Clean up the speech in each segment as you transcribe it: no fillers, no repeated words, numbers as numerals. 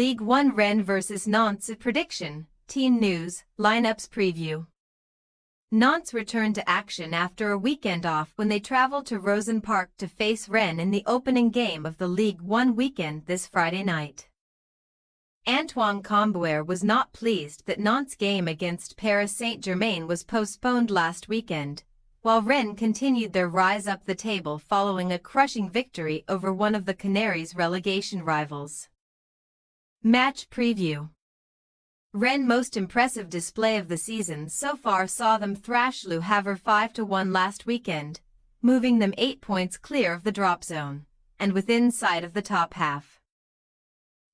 Ligue 1 Rennes vs Nantes prediction, team news, lineups preview. Nantes returned to action after a weekend off when they traveled to Rosen Park to face Rennes in the opening game of the Ligue 1 weekend this Friday night. Antoine Kombouaré was not pleased that Nantes' game against Paris Saint-Germain was postponed last weekend, while Rennes continued their rise up the table following a crushing victory over one of the Canaries' relegation rivals. Match preview. Rennes' most impressive display of the season so far saw them thrash Le Havre 5-1 last weekend, moving them 8 points clear of the drop zone, and within sight of the top half.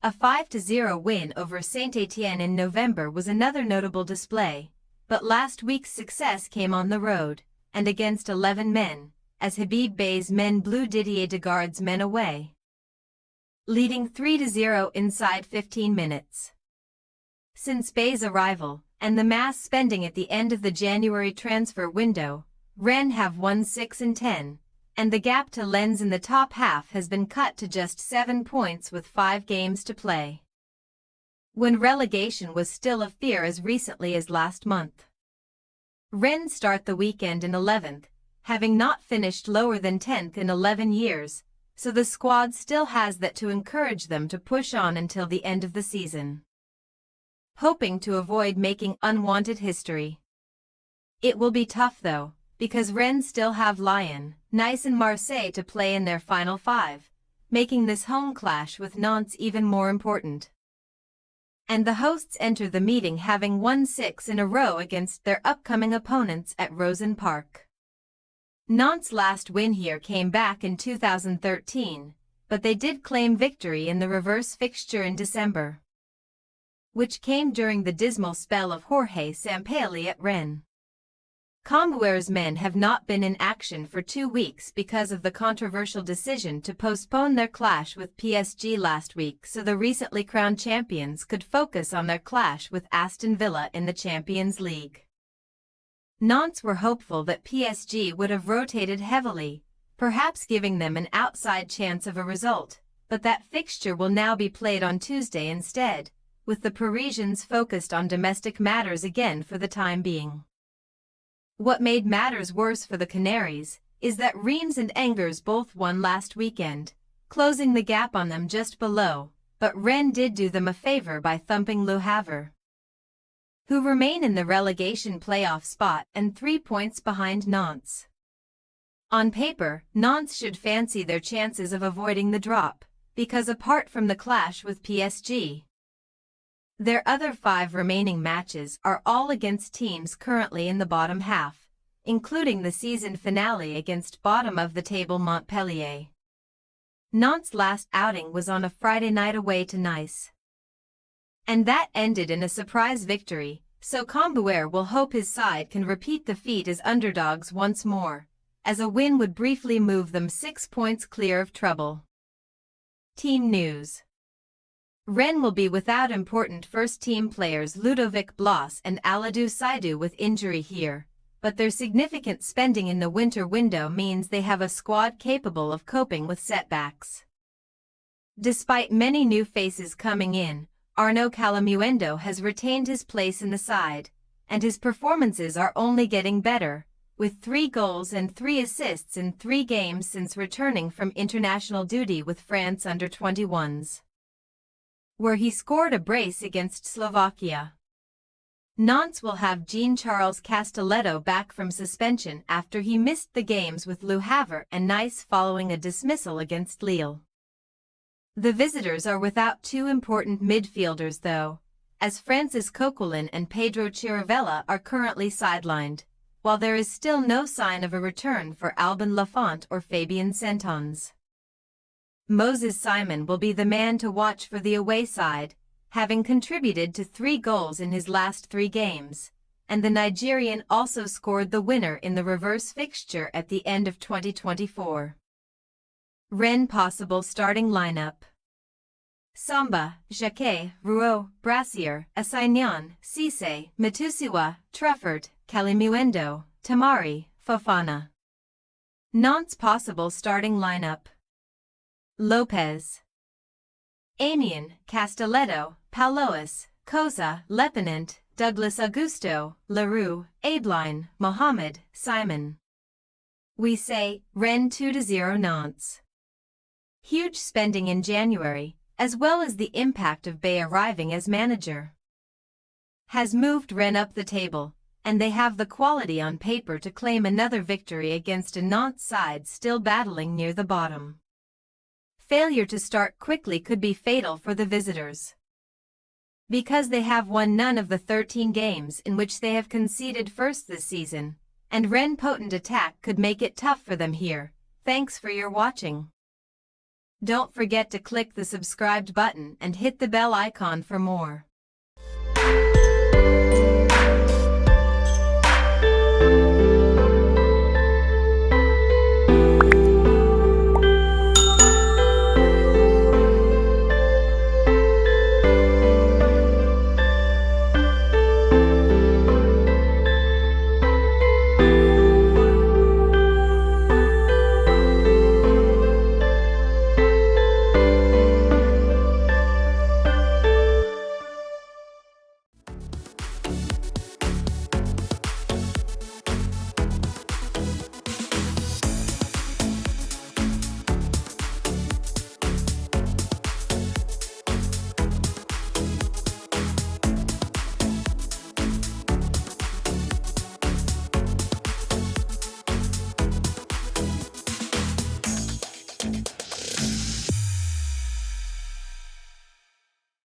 A 5-0 win over Saint-Étienne in November was another notable display, but last week's success came on the road, and against 11 men, as Habib Beye's men blew Didier Degarde's men away, leading 3-0 inside 15 minutes. Since Beye's arrival, and the mass spending at the end of the January transfer window, Rennes have won 6-10, and the gap to Lens in the top half has been cut to just 7 points with 5 games to play, when relegation was still a fear as recently as last month. Rennes start the weekend in 11th, having not finished lower than 10th in 11 years, so the squad still has that to encourage them to push on until the end of the season, hoping to avoid making unwanted history. It will be tough though, because Rennes still have Lyon, Nice and Marseille to play in their final 5, making this home clash with Nantes even more important. And the hosts enter the meeting having won 6 in a row against their upcoming opponents at Rosen Park. Nantes' last win here came back in 2013, but they did claim victory in the reverse fixture in December, which came during the dismal spell of Jorge Sampaoli at Rennes. Kombouaré's men have not been in action for 2 weeks because of the controversial decision to postpone their clash with PSG last week so the recently crowned champions could focus on their clash with Aston Villa in the Champions League. Nantes were hopeful that PSG would have rotated heavily, perhaps giving them an outside chance of a result, but that fixture will now be played on Tuesday instead, with the Parisians focused on domestic matters again for the time being. What made matters worse for the Canaries is that Reims and Angers both won last weekend, closing the gap on them just below, but Rennes did do them a favor by thumping Le Havre, who remain in the relegation playoff spot and 3 points behind Nantes. On paper, Nantes should fancy their chances of avoiding the drop, because apart from the clash with PSG, their other 5 remaining matches are all against teams currently in the bottom half, including the season finale against bottom-of-the-table Montpellier. Nantes' last outing was on a Friday night away to Nice, and that ended in a surprise victory, so Kombouaré will hope his side can repeat the feat as underdogs once more, as a win would briefly move them 6 points clear of trouble. Team news. Rennes will be without important first-team players Ludovic Blas and Aladou Saïdou with injury here, but their significant spending in the winter window means they have a squad capable of coping with setbacks. Despite many new faces coming in, Arnaud Calamuendo has retained his place in the side, and his performances are only getting better, with 3 goals and 3 assists in 3 games since returning from international duty with France under-21s, where he scored a brace against Slovakia. Nantes will have Jean-Charles Castelletto back from suspension after he missed the games with Le Havre and Nice following a dismissal against Lille. The visitors are without 2 important midfielders though, as Francis Coquelin and Pedro Chiravella are currently sidelined, while there is still no sign of a return for Albin Lafont or Fabien Centons. Moses Simon will be the man to watch for the away side, having contributed to 3 goals in his last 3 games, and the Nigerian also scored the winner in the reverse fixture at the end of 2024. Rennes possible starting lineup: Samba, Jacquet, Rouault, Brassier, Assignon, Cisse, Matusiwa, Truffert, Calamuendo, Tamari, Fofana. Nantes possible starting lineup: Lopez, Amiens, Castelletto, Paulois, Cosa, Lepenant, Douglas Augusto, Leroux, Abeline, Mohammed, Simon. We say, Rennes 2-0 Nantes. Huge spending in January, as well as the impact of Beye arriving as manager, has moved Rennes up the table, and they have the quality on paper to claim another victory against a Nantes side still battling near the bottom. Failure to start quickly could be fatal for the visitors, because they have won none of the 13 games in which they have conceded first this season, and Rennes' potent attack could make it tough for them here. Thanks for your watching. Don't forget to click the subscribed button and hit the bell icon for more.